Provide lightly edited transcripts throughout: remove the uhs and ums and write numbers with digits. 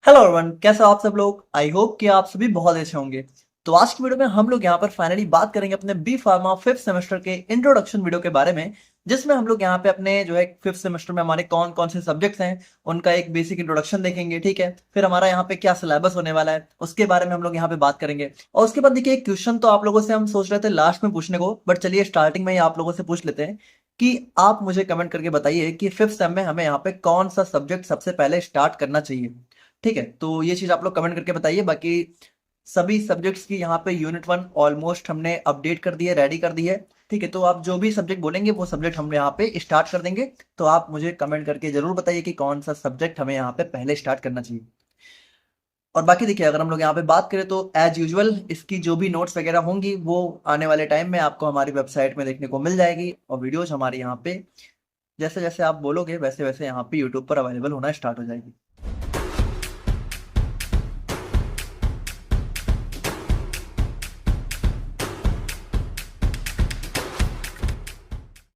Hello everyone, कैसे हो आप सब लोग। आई होप कि आप सभी बहुत अच्छे होंगे। तो आज की वीडियो में हम लोग यहाँ पर फाइनली बात करेंगे अपने बी फार्मा फिफ्थ सेमेस्टर के इंट्रोडक्शन वीडियो के बारे में, जिसमें हम लोग यहाँ पे अपने जो है फिफ्थ सेमेस्टर में हमारे कौन कौन से सब्जेक्ट्स हैं उनका एक बेसिक इंट्रोडक्शन देखेंगे। ठीक है, फिर हमारा यहाँ पे क्या सिलेबस होने वाला है उसके बारे में हम लोग यहाँ पे बात करेंगे। और उसके बाद देखिए, एक क्वेश्चन तो आप लोगों से हम सोच रहे थे लास्ट में पूछने को, बट चलिए स्टार्टिंग में ही आप लोगों से पूछ लेते हैं कि आप मुझे कमेंट करके बताइए कि फिफ्थ सेम में हमें यहाँ पे कौन सा सब्जेक्ट सबसे पहले स्टार्ट करना चाहिए। ठीक है, तो ये चीज आप लोग कमेंट करके बताइए। बाकी सभी सब्जेक्ट्स की यहाँ पे यूनिट वन ऑलमोस्ट हमने अपडेट कर दी है, रेडी कर दी है। ठीक है, तो आप जो भी सब्जेक्ट बोलेंगे वो सब्जेक्ट हम यहाँ पे स्टार्ट कर देंगे। तो आप मुझे कमेंट करके जरूर बताइए कि कौन सा सब्जेक्ट हमें यहाँ पे पहले स्टार्ट करना चाहिए। और बाकी देखिए, अगर हम लोग यहाँ पे बात करें तो एज यूजुअल इसकी जो भी नोट्स वगैरह होंगी वो आने वाले टाइम में आपको हमारी वेबसाइट में देखने को मिल जाएगी, और वीडियोज हमारे यहाँ पे जैसे जैसे आप बोलोगे वैसे वैसे यहाँ पे यूट्यूब पर अवेलेबल होना स्टार्ट हो जाएगी।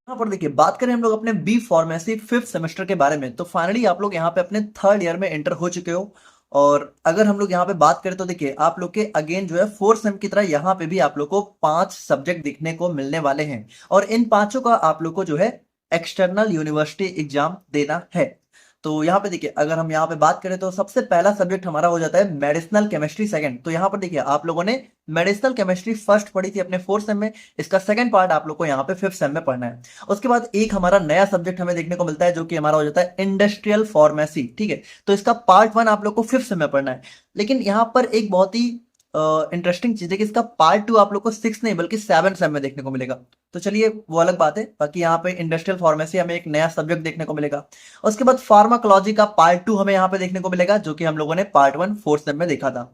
यहाँ पर देखिए, बात करें हम लोग अपने बी फार्मेसी फिफ्थ सेमेस्टर के बारे में, तो फाइनली आप लोग यहाँ पे अपने थर्ड ईयर में एंटर हो चुके हो। और अगर हम लोग यहाँ पे बात करें तो देखिए, आप लोग के अगेन जो है फोर्थ सेम की तरह यहाँ पे भी आप लोग को 5 सब्जेक्ट दिखने को मिलने वाले हैं, और इन पांचों का आप लोग को जो है एक्सटर्नल यूनिवर्सिटी एग्जाम देना है। तो यहाँ पे देखिए, अगर हम यहाँ पे बात करें तो सबसे पहला सब्जेक्ट हमारा हो जाता है मेडिसिनल केमिस्ट्री सेकंड। तो यहाँ पर देखिए, आप लोगों ने मेडिसिनल केमिस्ट्री फर्स्ट पढ़ी थी अपने फोर्थ सेम में, इसका सेकंड पार्ट आप लोग को यहाँ पे फिफ्थ सेम में पढ़ना है। उसके बाद एक हमारा नया सब्जेक्ट हमें देखने को मिलता है जो कि हमारा हो जाता है इंडस्ट्रियल फार्मेसी। ठीक है, तो इसका पार्ट वन आप लोग को फिफ्थ सेम में पढ़ना है। लेकिन यहाँ पर एक बहुत ही इंटरेस्टिंग चीज है कि इसका पार्ट टू आप लोग को सिक्स नहीं बल्कि सेवन सेम में देखने को मिलेगा। तो चलिए वो अलग बात है। बाकी यहाँ पे इंडस्ट्रियल फार्मेसी हमें एक नया सब्जेक्ट देखने को मिलेगा। उसके बाद फार्माकोलॉजी का पार्ट टू हमें यहाँ पे देखने को मिलेगा, जो कि हम लोगों ने पार्ट वन फोर्थ सेम में देखा था।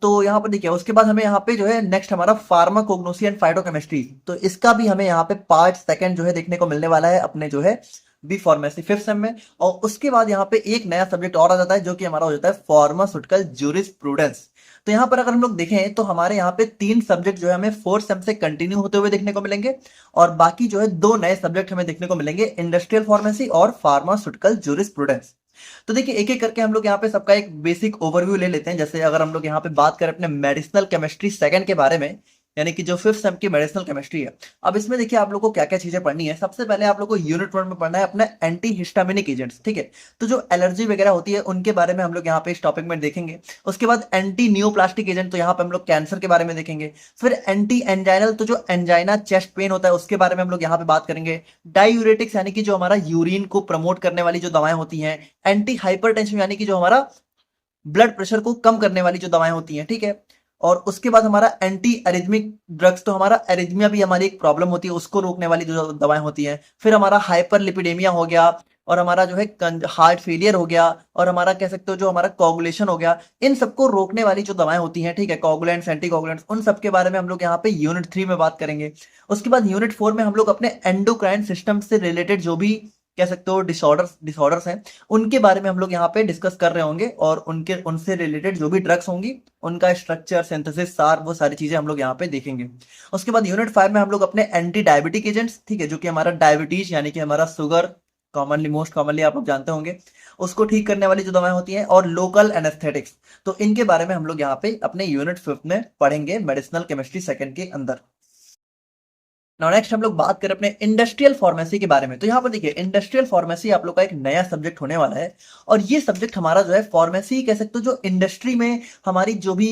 तो यहाँ पर देखिए, उसके बाद हमें यहाँ पे जो है नेक्स्ट हमारा फार्माकोग्नोसी एंड फाइटोकेमिस्ट्री, तो इसका भी हमें यहाँ पे पार्ट सेकंड जो है देखने को मिलने वाला है अपने जो है बी फार्मेसी फिफ्थ सेम में। और उसके बाद यहाँ पे एक नया सब्जेक्ट और आ जाता है जो कि हमारा हो जाता है फार्मास्यूटिकल ज्यूरिस्प्रूडेंस। तो यहाँ पर अगर हम लोग देखें तो हमारे यहाँ पे 3 सब्जेक्ट जो है हमें फोर्थ सेम से कंटिन्यू होते हुए देखने को मिलेंगे, और बाकी जो है 2 नए सब्जेक्ट हमें देखने को मिलेंगे, इंडस्ट्रियल फार्मेसी और फार्मास्यूटिकल ज्यूरिस्प्रूडेंस। तो देखिए, एक एक करके हम लोग यहाँ पे सबका एक बेसिक ओवरव्यू ले लेते हैं। जैसे अगर हम लोग यहाँ पे बात करें अपने मेडिसिनल केमिस्ट्री सेकंड के बारे में, यानी कि जो फिफ्थ सेम की मेडिसिनल केमिस्ट्री है। अब इसमें देखिए, आप लोग को क्या क्या चीजें पढ़नी है। सबसे पहले आप लोग को यूनिट वन में पढ़ना है अपना एंटी हिस्टामिनिक एजेंट्स। ठीक है, तो जो एलर्जी वगैरह होती है उनके बारे में हम लोग यहाँ पे इस टॉपिक में देखेंगे। उसके बाद एंटी न्यूप्लास्टिक एजेंट, तो यहाँ पे हम लोग कैंसर के बारे में देखेंगे। फिर एंटी एंजाइनल, तो जो एंजाइना चेस्ट पेन होता है उसके बारे में हम लोग यहाँ पे बात करेंगे। डायूरेटिक्स, यानी कि जो हमारा यूरिन को प्रमोट करने वाली जो दवाएं होती हैं। एंटी हाइपरटेंशन, यानी कि जो हमारा ब्लड प्रेशर को कम करने वाली जो दवाएं होती हैं। ठीक है, और उसके बाद हमारा एंटी एरिथमिक ड्रग्स, तो हमारा एरिथमिया भी हमारी एक प्रॉब्लम होती है उसको रोकने वाली जो दवाएं होती हैं। फिर हमारा हाइपरलिपिडेमिया हो गया, और हमारा जो है हार्ट फेलियर हो गया, और हमारा कह सकते हो जो हमारा कोगुलेशन हो गया। इन सबको रोकने वाली जो दवाएं होती हैं, ठीक है, कोगुलेंट्स, एंटी कोगुलेंट्स, उन सब के बारे में हम लोग यहाँ पे यूनिट थ्री में बात करेंगे। उसके बाद यूनिट फोर में हम लोग अपने एंडोक्राइन सिस्टम से रिलेटेड जो भी कह सकते हो डिसऑर्डर्स डिसऑर्डर्स हैं उनके बारे में हम लोग यहाँ पे डिस्कस कर रहे होंगे, और उनके उनसे रिलेटेड जो भी ड्रग्स होंगी उनका स्ट्रक्चर, सिंथेसिस, सार, वो सारी चीजें हम लोग यहाँ पे देखेंगे। उसके बाद यूनिट फाइव में हम लोग अपने एंटी डायबिटिक एजेंट्स, ठीक है, जो कि हमारा डायबिटीज यानी कि हमारा शुगर, कॉमनली मोस्ट कॉमनली आप लोग जानते होंगे, उसको ठीक करने वाली जो दवाएं होती हैं, और लोकल एनेस्थेटिक्स, तो इनके बारे में हम लोग यहाँ पे अपने यूनिट फिफ्थ में पढ़ेंगे मेडिसिनल केमिस्ट्री सेकंड के अंदर। नाउ नेक्स्ट हम लोग बात करें अपने इंडस्ट्रियल फार्मेसी के बारे में। तो यहाँ पर देखिए, इंडस्ट्रियल फार्मेसी आप लोग का एक नया सब्जेक्ट होने वाला है, और ये सब्जेक्ट हमारा जो है फार्मेसी कह सकते हो जो इंडस्ट्री में हमारी जो भी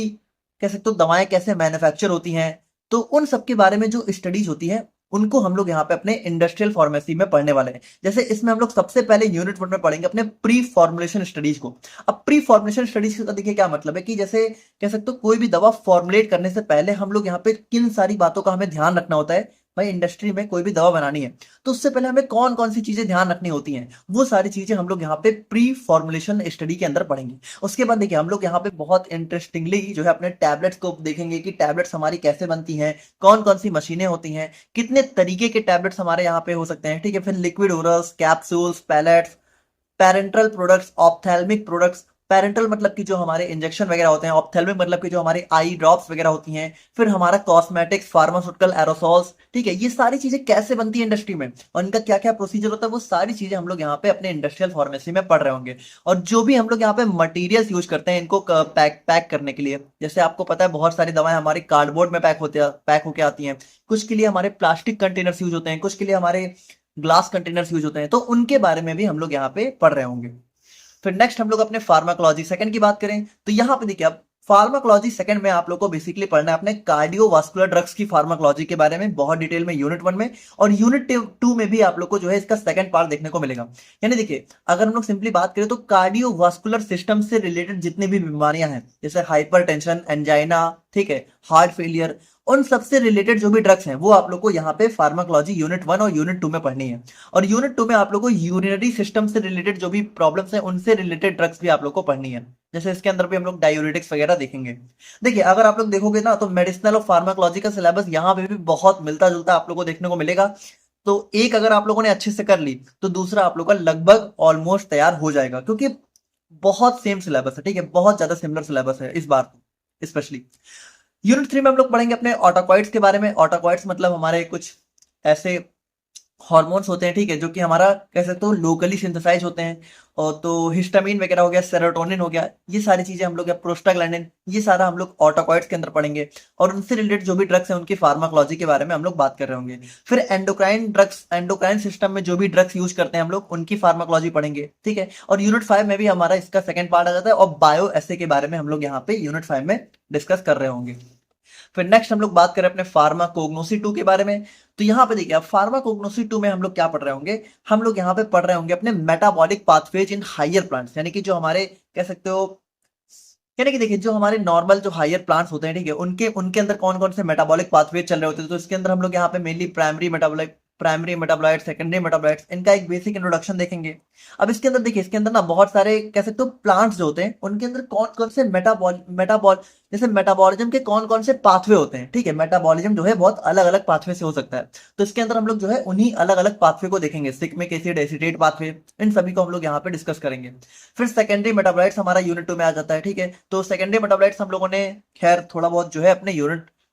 कह सकते हो दवाएं कैसे मैन्युफैक्चर होती हैं, तो उन सब के बारे में जो स्टडीज होती हैं उनको हम लोग यहाँ पे अपने इंडस्ट्रियल फार्मेसी में पढ़ने वाले हैं। जैसे इसमें हम लोग सबसे पहले यूनिट वन में पढ़ेंगे अपने प्री फॉर्मुलेशन स्टडीज को। अब प्री फॉर्मुलेशन स्टडीज का देखिए क्या मतलब है कि जैसे कह सकते हो कोई भी दवा फॉर्मुलेट करने से पहले हम लोग यहाँ पे किन सारी बातों का हमें ध्यान रखना होता है। भाई, इंडस्ट्री में कोई भी दवा बनानी है तो उससे पहले हमें कौन कौन सी चीजें ध्यान रखनी होती हैं, वो सारी चीजें हम लोग यहाँ पे प्री फॉर्मुलेशन स्टडी के अंदर पढ़ेंगे। उसके बाद देखिए, हम लोग यहाँ पे बहुत इंटरेस्टिंगली जो है अपने टैबलेट्स को देखेंगे कि टैबलेट्स हमारी कैसे बनती हैं, कौन कौन सी मशीनें होती हैं, कितने तरीके के टैबलेट्स हमारे यहाँ पे हो सकते हैं। ठीक है, फिर liquid orals, capsules, pellets, parenteral products, ophthalmic products, parenteral मतलब कि जो हमारे इंजेक्शन वगैरह होते हैं, ऑप्थेल्मिक मतलब कि जो हमारी आई ड्रॉप्स वगैरह होती हैं, फिर हमारा कॉस्मेटिक्स, फार्मास्यूटिकल, एरोसॉल्स, ठीक है, ये सारी चीजें कैसे बनती है इंडस्ट्री में और इनका क्या क्या प्रोसीजर होता है, वो सारी चीजें हम लोग यहाँ पे अपने इंडस्ट्रियल फार्मेसी में पढ़ रहे होंगे। और जो भी हम लोग यहाँ पे मटेरियल्स यूज करते हैं इनको पैक करने के लिए, जैसे आपको पता है बहुत सारी दवाएं हमारी कार्डबोर्ड में पैक होके आती हैं, कुछ के लिए हमारे प्लास्टिक कंटेनर्स यूज होते हैं, कुछ के लिए हमारे ग्लास कंटेनर्स यूज होते हैं, तो उनके बारे में भी हम लोग यहाँ पे पढ़ रहे होंगे। फिर नेक्स्ट हम लोग अपने फार्माकोलॉजी सेकंड की बात करें तो यहाँ पे देखिए, अब फार्माकोलॉजी सेकंड में आप लोग को बेसिकली पढ़ना है अपने कार्डियोवास्कुलर ड्रग्स की फार्माकोलॉजी के बारे में बहुत डिटेल में यूनिट 1 में, और यूनिट 2 में भी आप लोग को जो है इसका सेकंड पार्ट देखने को मिलेगा। यानी देखिए, अगर हम लोग सिंपली बात करें तो कार्डियोवास्कुलर सिस्टम से रिलेटेड जितनी भी बीमारियां हैं, जैसे हाइपरटेंशन, एंजाइना, ठीक है, हार्ट फेलियर, उन सबसे रिलेटेड जो भी ड्रग्स हैं वो आप लोग को यहाँ पे फार्माकोलॉजी यूनिट 1 और यूनिट 2 में पढ़नी है। और यूनिट 2 में आप लोग को यूरिनरी सिस्टम से रिलेटेड जो भी प्रॉब्लम्स हैं उनसे रिलेटेड ड्रग्स भी आप लोग को पढ़नी है, जैसे इसके अंदर भी हम लोग डायूरेटिक्स वगैरह देखेंगे। देखिए, अगर आप लोग देखोगे ना तो मेडिसिनल और फार्माकोलॉजी का सिलेबस यहाँ पे भी बहुत मिलता जुलता आप लोग को देखने को मिलेगा। तो एक अगर आप लोगों ने अच्छे से कर ली तो दूसरा आप लोग का लगभग ऑलमोस्ट तैयार हो जाएगा, क्योंकि बहुत सेम सिलेबस है, ठीक है, बहुत ज्यादा सिमिलर सिलेबस है इस बार स्पेशली। यूनिट 3 में हम लोग पढ़ेंगे अपने ऑटोकॉइड्स के बारे में। ऑटोकॉइड्स मतलब हमारे कुछ ऐसे हॉर्मोन्स होते हैं, ठीक है, जो कि हमारा कह सकते हो लोकली सिंथेसाइज होते हैं। और तो हिस्टामिन वगैरह हो गया, सेरोटोनिन हो गया, ये सारी चीजें हम लोग, या प्रोस्टाग्लैंडिन, ये सारा हम लोग ऑटोकॉइड्स के अंदर पढ़ेंगे। और उनसे रिलेटेड जो भी ड्रग्स हैं उनकी फार्माकोलॉजी के बारे में हम लोग बात कर रहे होंगे। फिर एंडोक्राइन ड्रग्स, एंडोक्राइन सिस्टम में जो भी ड्रग्स यूज करते हैं हम लोग उनकी फार्माकोलॉजी पढ़ेंगे, ठीक है। और यूनिट 5 में भी हमारा इसका सेकंड पार्ट आ जाता है, और बायो एसे के बारे में हम लोग यहाँ पे यूनिट 5 में डिस्कस कर रहे होंगे। फिर नेक्स्ट हम लोग बात करें अपने फार्माकोग्नोसी 2 के बारे में। तो यहाँ पे देखिए, अब फार्माकोग्नोसी 2 में हम लोग क्या पढ़ रहे होंगे, हम लोग यहाँ पे पढ़ रहे होंगे अपने metabolic pathways in higher plants, यानी कि जो हमारे कह सकते हो, यानी कि देखिए जो हमारे नॉर्मल जो हायर प्लांट्स होते हैं, ठीक है, उनके उनके अंदर कौन कौन से मेटाबॉलिक पाथवे चल रहे होते हैं। तो इसके अंदर हम लोग यहाँ पे mainly primary metabolite, secondary metabolites, इनका एक बेसिक इंट्रोडक्शन देखेंगे। अब इसके अंदर देखिए, इसके अंदर ना बहुत सारे कह सकते हो प्लांट्स जो होते हैं उनके अंदर कौन कौन से मेटाबॉल जैसे मेटाबॉलिज्म के कौन कौन से पाथवे होते हैं, ठीक है, मेटाबॉलिज्म जो है बहुत अलग अलग पाथवे से हो सकता है। तो इसके अंदर हम लोग जो है उन्हीं अलग अलग पाथवे को देखेंगे, सिग्मिक एसिड, एसीटेट पाथवे, इन सभी को हम लोग यहाँ पे डिस्कस करेंगे। फिर सेकेंडरी मेटाबोलाइट्स हमारा यूनिट 2 में आ जाता है, ठीक है। तो सेकेंडरी मेटाबोलाइट्स हम लोगों ने खैर थोड़ा बहुत जो है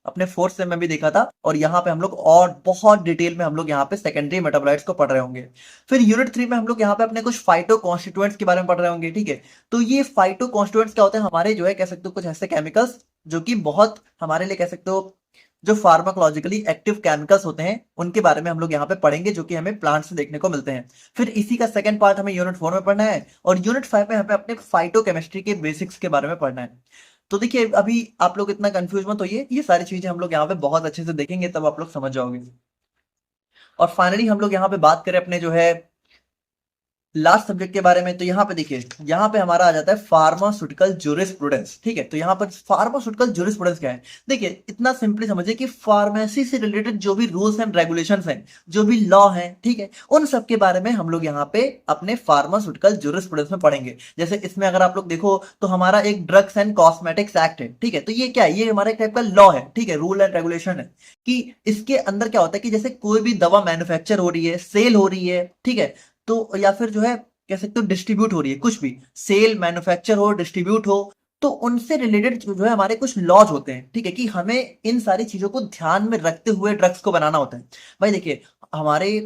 अपने फोर्थ सेम में भी देखा था, और यहाँ पे हम लोग और बहुत डिटेल में हम लोग यहाँ पे सेकेंडरी मेटाबोलाइट्स को पढ़ रहे होंगे। फिर यूनिट 3 में हम लोग यहाँ पे अपने कुछ फाइटो कॉन्स्टिट्यूएंट्स के बारे में पढ़ रहे होंगे, ठीक है। तो ये फाइटो कॉन्स्टिट्यूएंट्स क्या होते हैं, हमारे जो है कह सकते हो कुछ ऐसे केमिकल्स जो कि बहुत हमारे लिए कह सकते हो जो फार्माकोलॉजिकली एक्टिव केमिकल्स होते हैं उनके बारे में हम लोग यहाँ पे पढ़ेंगे, जो कि हमें प्लांट से देखने को मिलते हैं। फिर इसी का सेकंड पार्ट हमें यूनिट 4 में पढ़ना है, और यूनिट 5 में हमें अपने फाइटोकेमिस्ट्री के बेसिक्स के बारे में पढ़ना है। तो देखिए, अभी आप लोग इतना कंफ्यूज मत होइए, ये सारी चीजें हम लोग यहाँ पे बहुत अच्छे से देखेंगे, तब आप लोग समझ जाओगे। और फाइनली हम लोग यहाँ पे बात करें अपने जो है लास्ट सब्जेक्ट के बारे में। तो यहाँ पे देखिए, यहाँ पे हमारा आ जाता है फार्मास्यूटिकल ज्यूरिस्प्रूडेंस, ठीक है। तो यहाँ पर फार्मास्यूटिकल ज्यूरिस्प्रूडेंस क्या है, देखिए इतना सिंपली समझिए कि फार्मेसी से रिलेटेड जो भी रूल्स एंड रेगुलेशंस हैं, जो भी लॉ हैं, ठीक है, उन सब के बारे में हम लोग यहाँ पे अपने फार्मास्यूटिकल ज्यूरिस्प्रूडेंस में पढ़ेंगे। जैसे इसमें अगर आप लोग देखो तो हमारा एक ड्रग्स एंड कॉस्मेटिक्स एक्ट है, ठीक है। तो ये क्या है, ये हमारा एक टाइप का लॉ है, ठीक है, रूल एंड रेगुलेशन है, कि इसके अंदर क्या होता है कि जैसे कोई भी दवा मैन्युफैक्चर हो रही है, सेल हो रही है, ठीक है, तो या फिर जो है कह सकते हो डिस्ट्रीब्यूट हो रही है, कुछ भी सेल, मैन्युफैक्चर हो, डिस्ट्रीब्यूट हो, तो उनसे रिलेटेड जो है हमारे कुछ लॉज होते हैं, ठीक है, कि हमें इन सारी चीजों को ध्यान में रखते हुए ड्रग्स को बनाना होता है। भाई देखिए, हमारे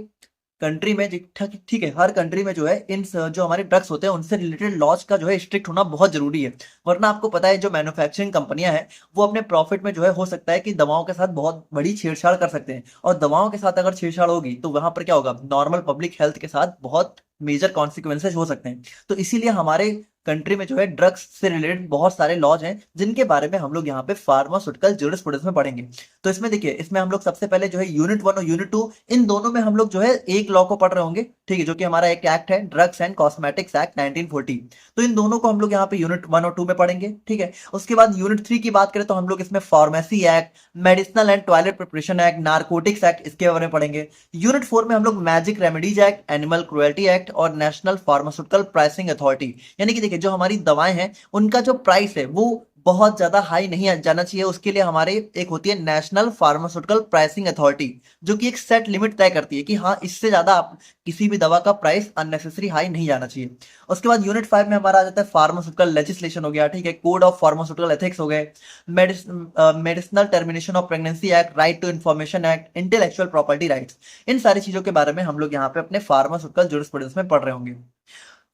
कंट्री में ठीक है, हर कंट्री में जो है इन जो हमारे ड्रग्स होते हैं उनसे रिलेटेड लॉज का जो है स्ट्रिक्ट होना बहुत जरूरी है। वरना आपको पता है जो मैन्युफैक्चरिंग कंपनियां हैं वो अपने प्रॉफिट में जो है हो सकता है कि दवाओं के साथ बहुत बड़ी छेड़छाड़ कर सकते हैं, और दवाओं के साथ अगर छेड़छाड़ होगी तो वहां पर क्या होगा, नॉर्मल पब्लिक हेल्थ के साथ बहुत मेजर कॉन्सिक्वेंसेज हो सकते हैं। तो इसीलिए हमारे कंट्री में जो है ड्रग्स से रिलेटेड बहुत सारे लॉज हैं जिनके बारे में हम लोग यहाँ पे फार्मास्यूटिकल ज्यूरिस्प्रूडेंस में पढ़ेंगे। तो इसमें देखिए, इसमें हम लोग सबसे पहले जो है यूनिट 1 और यूनिट 2, इन दोनों में हम लोग जो है एक लॉ को पढ़ रहे होंगे, ठीक है, जो कि हमारा एक एक्ट है, ड्रग्स एंड कॉस्मेटिक्स एक्ट 1940। तो इन दोनों को हम लोग यहाँ पे यूनिट 1 और 2 में पढ़ेंगे, ठीक है। उसके बाद यूनिट 3 की बात करें तो हम लोग इसमें pharmacy act, medicinal and toilet preparation act, narcotics act, इसके बारे में पढ़ेंगे। यूनिट 4 में हम लोग magic remedies act, animal cruelty act और नेशनल फार्मास्यूटिकल प्राइसिंग अथॉरिटी, यानी कि देखिए जो हमारी दवाएं हैं उनका जो प्राइस है वो बहुत ज़्यादा हाई नहीं जाना चाहिए। उसके लिए हमारे एक होती है नेशनल फार्मास्यूटिकल प्राइसिंग अथॉरिटी, जो कि एक सेट लिमिट तय करती है कि हाँ, इससे ज़्यादा आप किसी भी दवा का प्राइस अननेसेसरी हाई नहीं जाना चाहिए। उसके बाद यूनिट 5 में हमारा आ जाता है फार्मास्यूटिकल लेजिस्लेशन हो गया, ठीक है, कोड ऑफ फार्मास्यूटिकल एथिक्स हो गए, medicinal termination of pregnancy act, right to information act, intellectual property rights. इन सारी चीज़ों के बारे में हम लोग यहाँ पे अपने फार्मास्यूटिकल जूरिस्प्रूडेंस में पढ़ रहे होंगे।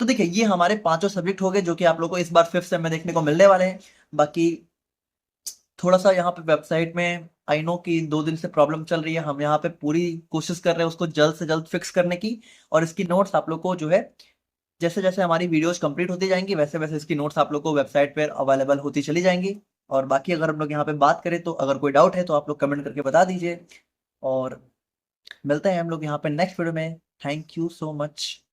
तो देखिए, ये हमारे पांचों सब्जेक्ट हो गए जो कि आप लोग को इस बार फिफ्थ सेम में देखने को मिलने वाले हैं। बाकी थोड़ा सा यहाँ पे वेबसाइट में आई नो कि 2 दिन से प्रॉब्लम चल रही है, हम यहाँ पे पूरी कोशिश कर रहे हैं उसको जल्द से जल्द फिक्स करने की। और इसकी नोट्स आप लोग को जो है, जैसे जैसे हमारी वीडियोस कंप्लीट होती जाएंगी वैसे वैसे इसकी नोट्स आप लोग को वेबसाइट पर अवेलेबल होती चली जाएंगी। और बाकी अगर हम लोग यहाँ पे बात करें तो अगर कोई डाउट है तो आप लोग कमेंट करके बता दीजिए। और मिलते हैं हम लोग यहाँ पे नेक्स्ट वीडियो में। Thank you so much.